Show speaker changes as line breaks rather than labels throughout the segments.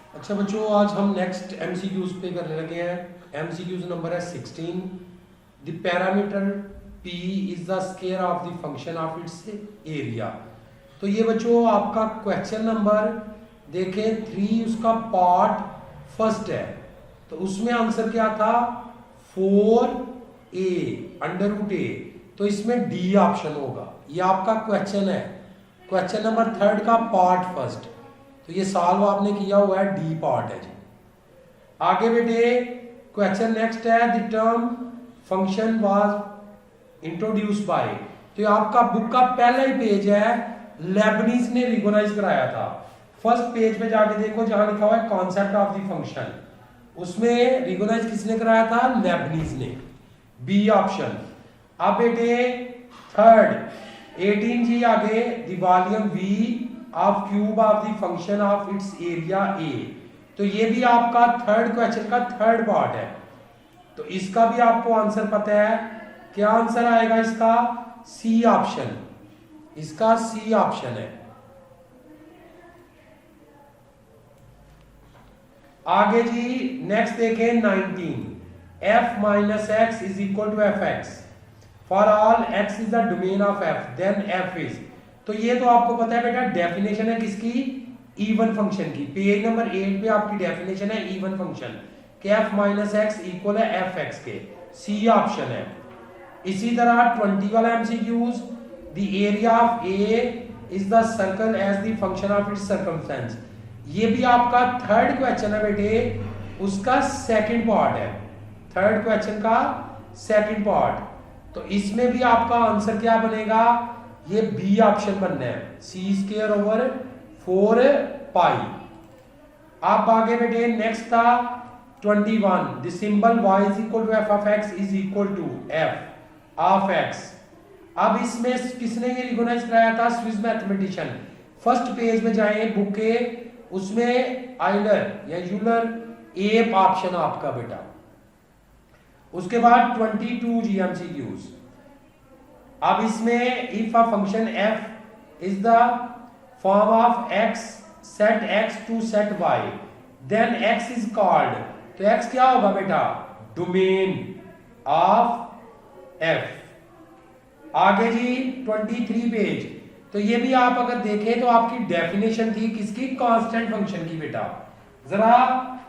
अच्छा बच्चों, आज हम नेक्स्ट एमसीक्यूज पे करने लगे हैं। एमसीक्यूज नंबर है 16। The parameter p is the square of the function of its area. तो ये बच्चों आपका क्वेश्चन नंबर देखें 3, उसका पार्ट फर्स्ट है। तो उसमें आंसर क्या था? 4a अंडर रूट ए। तो इसमें डी ऑप्शन होगा। ये आपका क्वेश्चन है, क्वेश्चन नंबर 3 का पार्ट फर्स्ट। तो ये सॉल्व आपने किया हुआ है, डी पार्ट है जी। आगे बेटे क्वेश्चन नेक्स्ट है, the term function was introduce by. तो ये आपका बुक का पहला ही पेज है, लेबनीज ने रिकॉग्नाइज कराया था। फर्स्ट पेज पे जाके देखो जहां लिखा हुआ है कॉन्सेप्ट ऑफ द फंक्शन, उसमें रिकॉग्नाइज किसने कराया था? लेबनीज ने। B option. अब बेटे थर्ड 18 जी आगे, the volume V of cube of the function of its area A. तो ये भी आपका थर्ड क्वेश्चन का थर्ड पार्ट है। तो इसका भी आपको आंसर पता है। क्या आंसर आएगा इसका? C option. इसका सी ऑप्शन है। आगे जी नेक्स्ट देखें 19, f minus x is equal to f x for all x is the domain of f then f is. तो ये तो आपको पता है बेटा, डेफिनेशन है किसकी? इवन फंक्शन की। पेज नंबर 8 पे आपकी डेफिनेशन है इवन फंक्शन के f माइनस एक्स इक्वल है एफ एक्स के। सी ऑप्शन है। इसी तरह 20 वाला MCQs, the area of a is the circle as the function of its circumstance. ये भी आपका थर्ड क्वेश्चन है बेटे, उसका सेकंड पार्ट है। थर्ड क्वेश्चन का सेकंड पार्ट। तो इसमें भी आपका आंसर क्या बनेगा? ये बी ऑप्शन बनना है, सी स्क्वायर ओवर 4 पाई। आप आगे बेटे नेक्स्ट था 21, the symbol y is equal to f of x is equal to f of x. अब इसमें किसने ये रिकॉग्नाइज कराया था? Swiss mathematician. फर्स्ट पेज में जाए बुक के, उसमें आइलर या यूलर एप ऑप्शन आपका बेटा। उसके बाद 22 जीएमसीक्यूज। अब इसमें if a function f is the form of x set x to set y then x is called. तो x क्या होगा बेटा? Domain of f। आगे जी 23 पेज। तो ये भी आप अगर देखें तो आपकी डेफिनेशन थी किसकी? कांस्टेंट फंक्शन की बेटा। जरा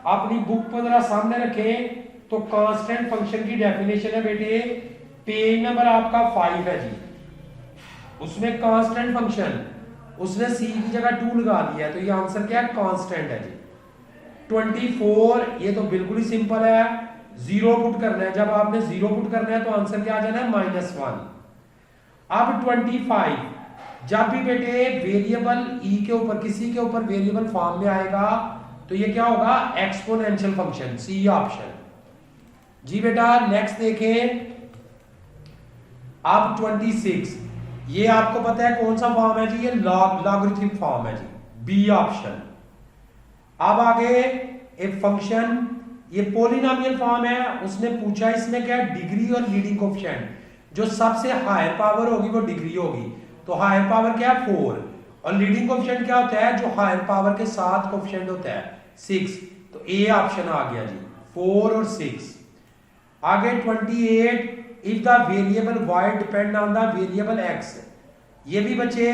अपनी बुक को जरा सामने रखें तो कांस्टेंट फंक्शन की डेफिनेशन है बेटे, पेज नंबर आपका 5 है जी। उसमें कांस्टेंट फंक्शन उसने c की जगह 2 लगा दिया है, तो ये आंसर क्या है? कांस्टेंट है जी। 24 ये तो बिल्कुल ही सिंपल है, जीरो पुट करना है। जब आपने जीरो पुट करना है तो आंसर क्या आ जाना है? -1। अब 25, जब भी बेटे वेरिएबल e के ऊपर किसी के ऊपर वेरिएबल फॉर्म में आएगा तो ये क्या होगा? Exponential function. सी ऑप्शन जी बेटा। नेक्स्ट देखें अब 26, ये आपको पता है कौन सा फॉर्म है जी? ये लॉगरिथमिक फॉर्म है जी। B option. अब आगे एक फंक्शन, ये पॉलिनोमियल फॉर्म है। उसने पूछा इसमें क्या? डिग्री और लीडिंग कोएफिशिएंट। जो सबसे हायर पावर होगी वो डिग्री होगी। तो हायर पावर क्या है? 4। और लीडिंग कोएफिशिएंट क्या होता है? जो हायर पावर के साथ कोएफिशिएंट होता है 6। तो ए ऑप्शन आ गया जी, 4 और 6। आगे 28, if the variable y depend on the variable x। ये भी बच्चे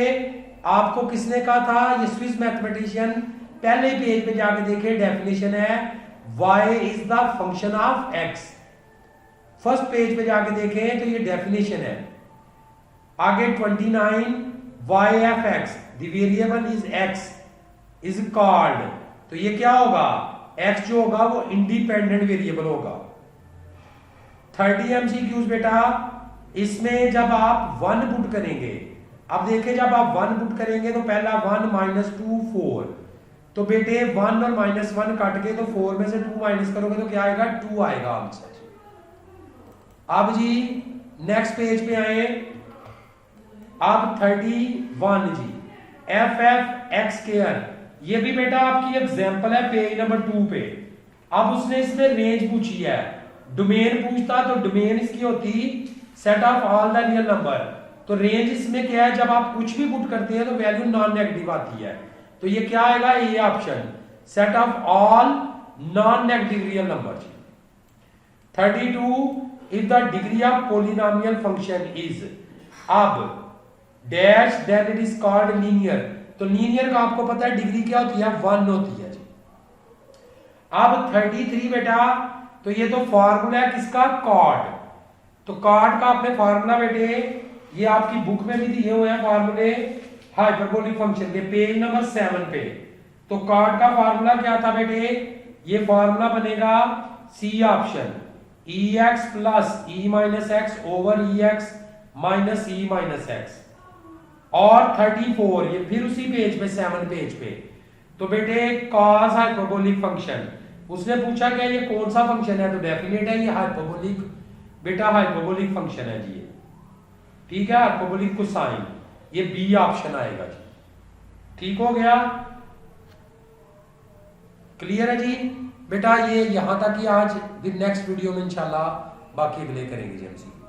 आपको किसने कहा था? ये स्विस मैथमेटिशियन। पहले पेज पे जाके देखें, डेफिनेशन है y is the function of x। First page पे जाके देखें तो ये डेफिनेशन है। आगे 29, y f x the variable is x is called. तो ये क्या होगा? x जो होगा वो इंडिपेंडेंट वेरिएबल होगा। 30 एमसीक्यूज बेटा। इसमें जब आप 1 पुट करेंगे, अब देखिए जब आप 1 पुट करेंगे तो पहला 1 -2 4। तो बेटे 1 और -1 काट के तो 4 में से 2 माइनस करोगे तो क्या आएगा? 2 आएगा आंसर। अब जी नेक्स्ट पेज पे आए। अब 31 जी, एफ एफ एक्स स्क्वायर। ये भी बेटा आपकी एग्जांपल है पेज नंबर 2 पे। अब उसने इसमें रेंज पूछी है, डोमेन पूछता तो डोमेन इसकी होती set of all the real number. तो रेंज इसमें क्या है? जब आप कुछ भी पुट करते हैं तो वैल्यू नॉन नेगेटिव आती है। तो ये क्या आएगा? A option. Set of all non negative real number जी। 32 if the degree of polynomial function is, अब dash then it is called linear. तो लीनियर का आपको पता है डिग्री क्या होती है, 1 होती है जी। अब 33 बेटा, तो ये तो फॉर्मूला है किसका, कॉड। तो कॉड का आपने फॉर्मूला बेटे ये आपकी बुक में भी दिए हुए हैं फॉर्मूले हाइपरबोलिक फंक्शन के, पेज नंबर 7 पे। तो कॉड का फॉर्मूला क्या था बेटे, ये फॉर्मूला बनेगा सी ऑप्शन, ई x plus E minus x over ई x minus E minus x. और 34 ये फिर उसी पेज पे 7 पेज पे, तो बेटे कॉस हाइपरबोलिक फंक्शन, उसने पूछा क्या ये कौन सा फंक्शन है, तो डेफिनेट है ये हाइपरबोलिक, बेटा हाइपरबोलिक फंक्शन है जी, ठीक है, हाइपरबोलिक कोसाइन, ये बी ऑप्शन आएगा जी। ठीक हो गया, क्लियर है जी बेटा। ये यहां तक ही आज, फिर नेक्स्ट वीडियो में इंशाल्लाह बाकी अगले करेंगे जी हम।